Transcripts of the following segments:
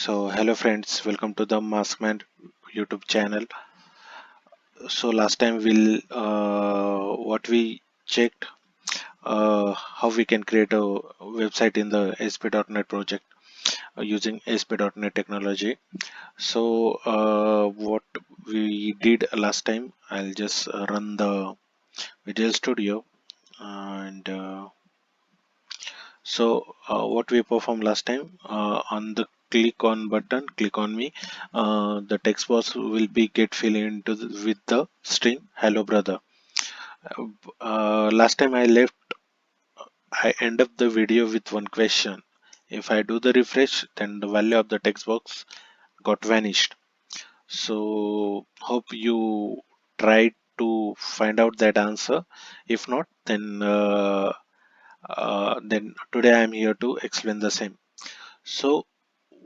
So hello friends, welcome to the Maskman YouTube channel. So last time what we checked how we can create a website in the ASP.NET project using ASP.NET technology. So what we did last time, I'll just run the Visual Studio and what we performed last time on the click on button, click on me, the text box will be get filled into with the string hello brother. Last time I end up the video with one question. If I do the refresh, then the value of the text box got vanished. So hope you try to find out that answer. If not, then today I am here to explain the same. So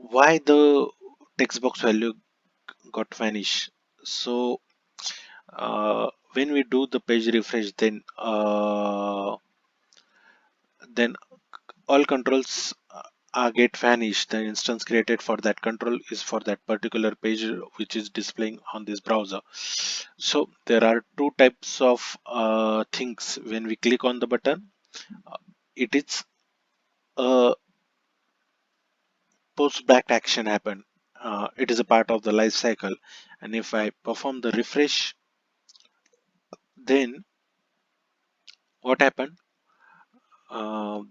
why the text box value got vanished? So when we do the page refresh, then all controls are get vanished. The instance created for that control is for that particular page which is displaying on this browser. So there are two types of things when we click on the button. It is a post back action happen. It is a part of the life cycle, and if I perform the refresh, then what happened?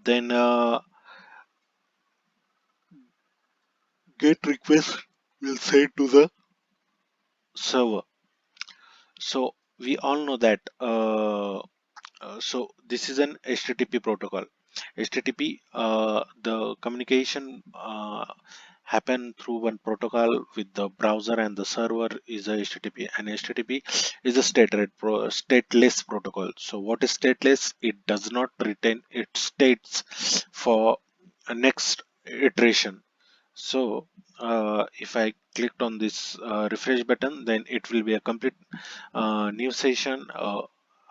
Then get request will send to the server. So we all know that. So this is an HTTP protocol. HTTP, the communication happen through one protocol with the browser, and the server is a HTTP. And HTTP is a stateless protocol. So what is stateless? It does not retain its states for a next iteration. So if I clicked on this refresh button, then it will be a complete new session.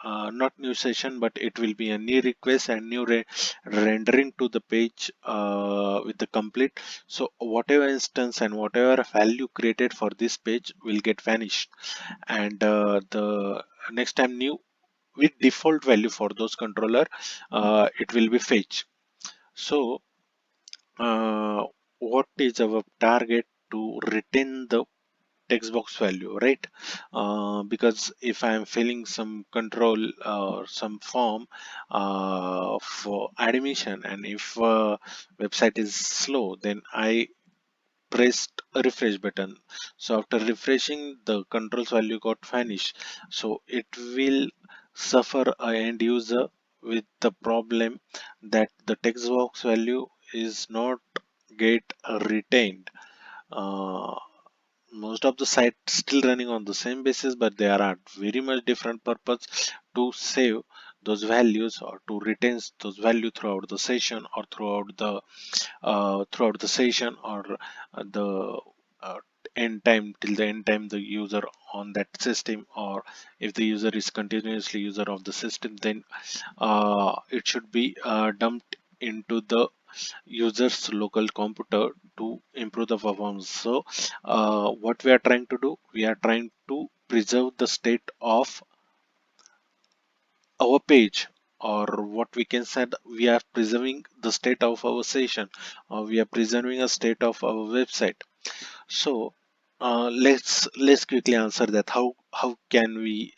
Not new session, but it will be a new request and new rendering to the page with the complete. So whatever instance and whatever value created for this page will get vanished, and the next time new with default value for those controller, it will be fetch. So uh, what is our target? To retain the text box value, right? Because if I'm filling some control or some form for admission, and if website is slow, then I pressed a refresh button. So after refreshing, the controls value got vanished. So it will suffer a end user with the problem that the text box value is not get retained. uh, Most of the sites still running on the same basis, but they are at very much different purpose to save those values or to retain those value throughout the session, or throughout the session, or the uh, end time, till the end time the user on that system, or if the user is continuously user of the system, then it should be dumped into the user's local computer to improve the performance. So what we are trying to do, we are trying to preserve the state of our page, or what we can say, we are preserving the state of our session, or we are preserving a state of our website. So let's quickly answer that. How can we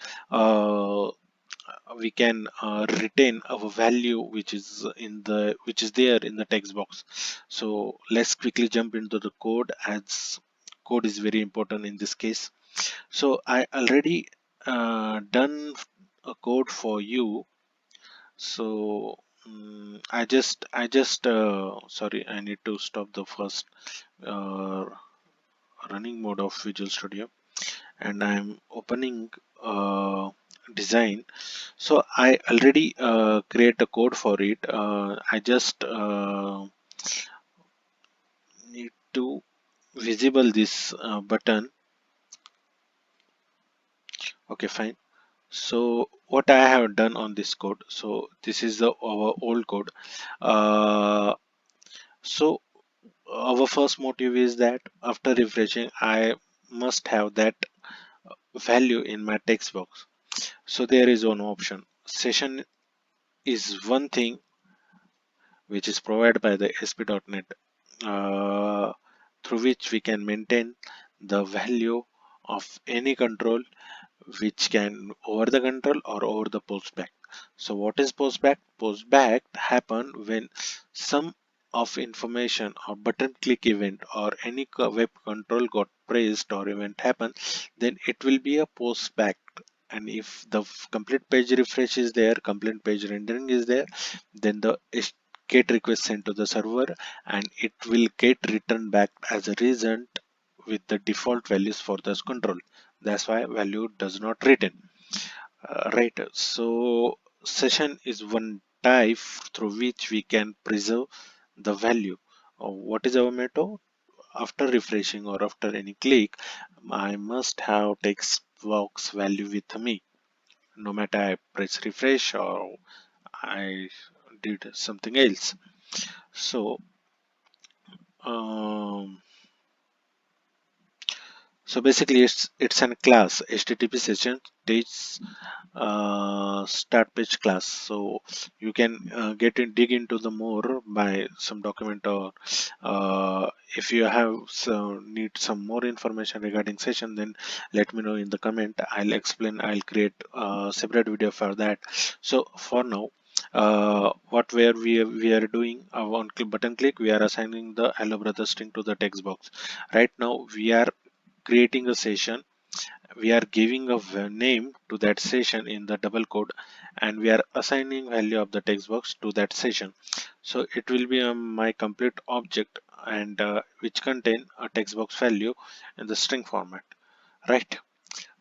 can retain our value which is there in the text box. So let's quickly jump into the code, as code is very important in this case. So I already done a code for you. So sorry, I need to stop the first uh, running mode of Visual Studio, and I'm opening design. So I already create a code for it. I just need to visible this button. Okay, fine. So what I have done on this code, so this is our old code. uh, so our first motive is that after refreshing I must have that value in my text box. So there is one option. Session is one thing which is provided by the ASP.NET, uh, through which we can maintain the value of any control, which can over the control or over the postback. So what is postback? Postback happen when some of information or button click event or any web control got pressed or event happen, then it will be a postback. And if the complete page refresh is there, complete page rendering is there, then the get request sent to the server and it will get returned back as a result with the default values for this control. That's why value does not return. Right. So session is one type through which we can preserve the value. What is our method? After refreshing or after any click, I must have text box value with me. No matter I press refresh or I did something else. So um, so basically it's an class HTTP session takes start page class. So you can get in dig into the more by some document, or if you have need some more information regarding session, then let me know in the comment. I'll explain, I'll create a separate video for that. So for now, what where we are doing, on button click we are assigning the hello brother string to the text box. Right now we are creating a session, we are giving a name to that session in the double code, and we are assigning value of the text box to that session. So it will be my complete object, and which contain a text box value in the string format, right?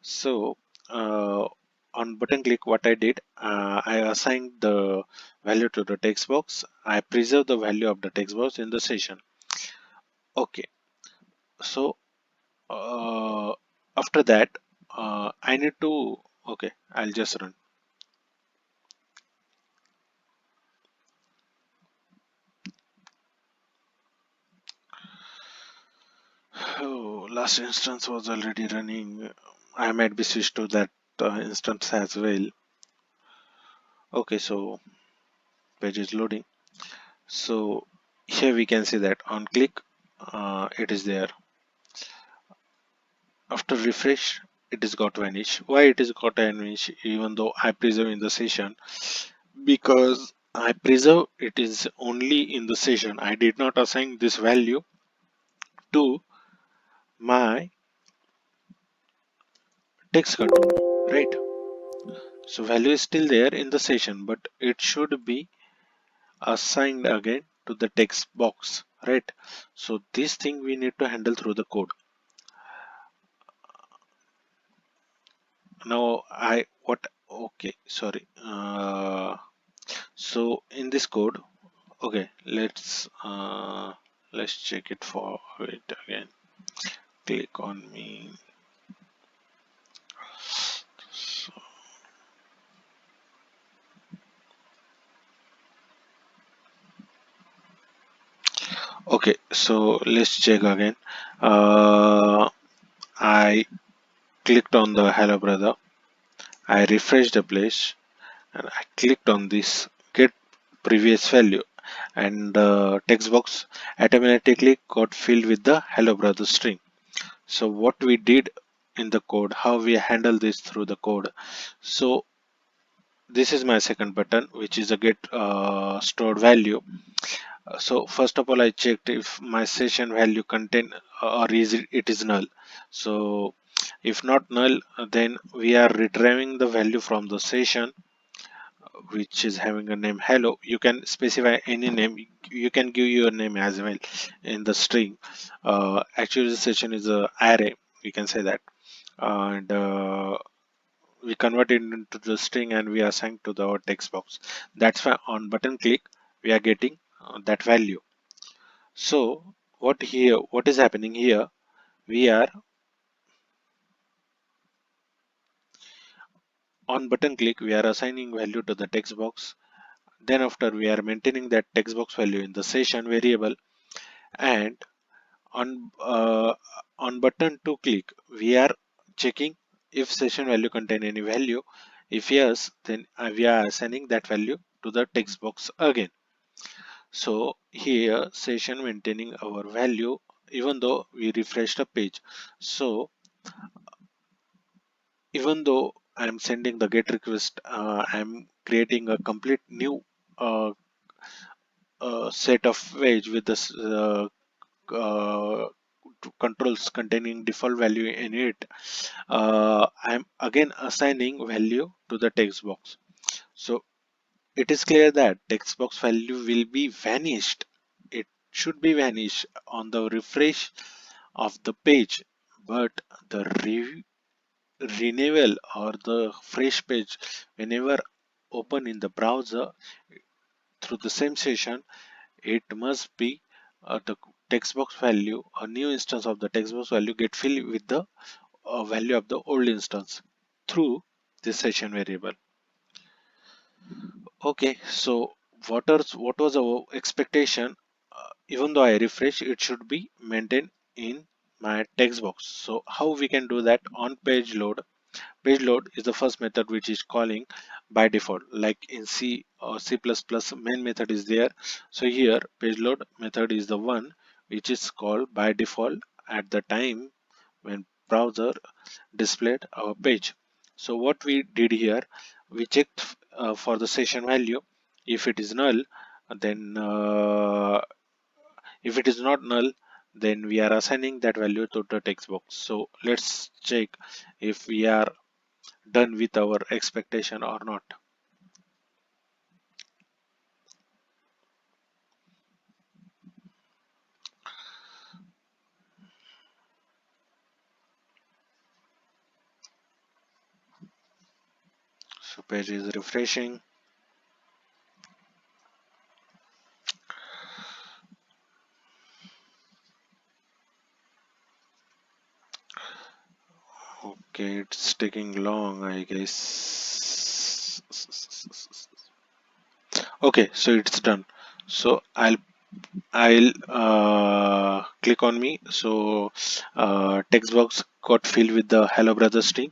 So on button click what I did, I assigned the value to the text box, I preserve the value of the text box in the session. Okay, so uh, after that I need to, okay, I'll just run. Oh, last instance was already running. I might be switched to that instance as well. Okay, so page is loading. So here we can see that on click it is there. After refresh it is got vanish. Why it is got vanish even though I preserve in the session? Because I preserve it is only in the session. I did not assign this value to my text control, right? So value is still there in the session, but it should be assigned again to the text box, right? So this thing we need to handle through the code. Now I what okay, sorry, so in this code, okay, let's check it for it again. Click on me. So, okay, so let's check again. I clicked on the hello brother, I refreshed the page, and I clicked on this get previous value, and the text box automatically got filled with the hello brother string. So what we did in the code, how we handle this through the code. So this is my second button, which is a get stored value. So first of all I checked if my session value contain or is it is null. So if not null, then we are retrieving the value from the session which is having a name hello. You can specify any name, you can give your name as well in the string. Actually the session is a array, we can say that, and we convert it into the string and we assign to the text box. That's why on button click we are getting that value. So what is happening here, we are on button click we are assigning value to the text box. Then after we are maintaining that text box value in the session variable, And on button to click, we are checking if session value contain any value. If yes, then we are assigning that value to the text box again. So here session maintaining our value even though we refresh the page. So even though I'm sending the get request, I'm creating a complete new uh, set of page with this uh, controls containing default value in it. I'm again assigning value to the text box. So it is clear that text box value will be vanished. It should be vanished on the refresh of the page, but the renewal or the fresh page whenever open in the browser through the same session, it must be the text box value, a new instance of the text box value get filled with the value of the old instance through this session variable. Okay, so what was our expectation? Even though I refresh, it should be maintained in my text box. So how we can do that on page load? Page load is the first method which is calling by default, like in C or C++, main method is there. So here page load method is the one which is called by default at the time when browser displayed our page. So what we did here, we checked for the session value. If it is null, then if it is not null, then we are assigning that value to the text box. So let's check if we are done with our expectation or not. So page is refreshing. Okay, it's taking long, I guess. Okay, so it's done. So I'll click on me. So text box got filled with the hello brother string.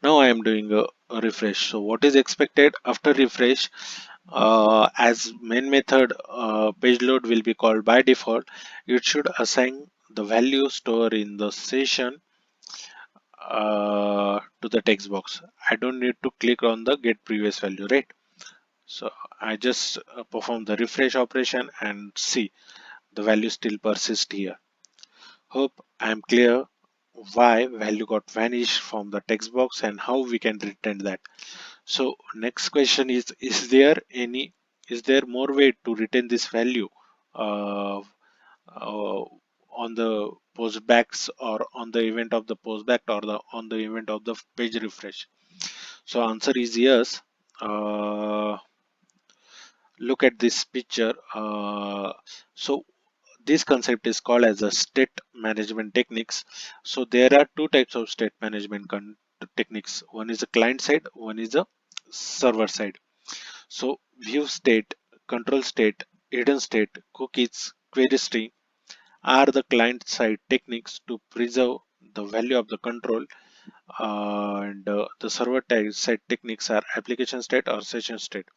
Now I am doing a refresh. So what is expected after refresh? As main method page load will be called by default, it should assign the value stored in the session to the text box. I don't need to click on the get previous value, right? So I just perform the refresh operation and see the value still persists here. Hope I am clear why value got vanished from the text box and how we can return that. So next question is there more way to retain this value uh, on the postbacks or on the event of the postback or on the event of the page refresh? So answer is yes. Uh, Look at this picture. So this concept is called as a state management techniques. So there are two types of state management techniques. One is a client side, one is a server side. So view state, control state, hidden state, cookies, query string are the client side techniques to preserve the value of the control, and the server side techniques are application state or session state.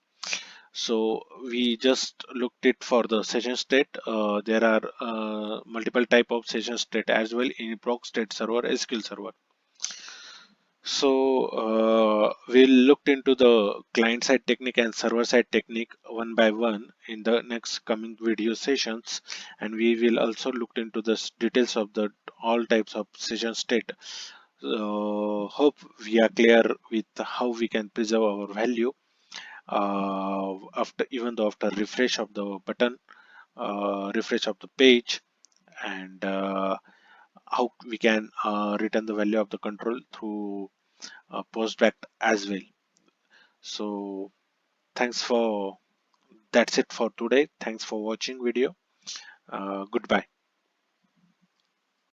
So we just looked it for the session state. There are multiple type of session state as well in proc state server, SQL server. So we looked into the client side technique and server side technique one by one in the next coming video sessions, and we will also look into the details of the all types of session state. Hope we are clear with how we can preserve our value after even though after refresh of the button, refresh of the page, and how we can return the value of the control through postback as well. So thanks for that's it for today. Thanks for watching video. Goodbye.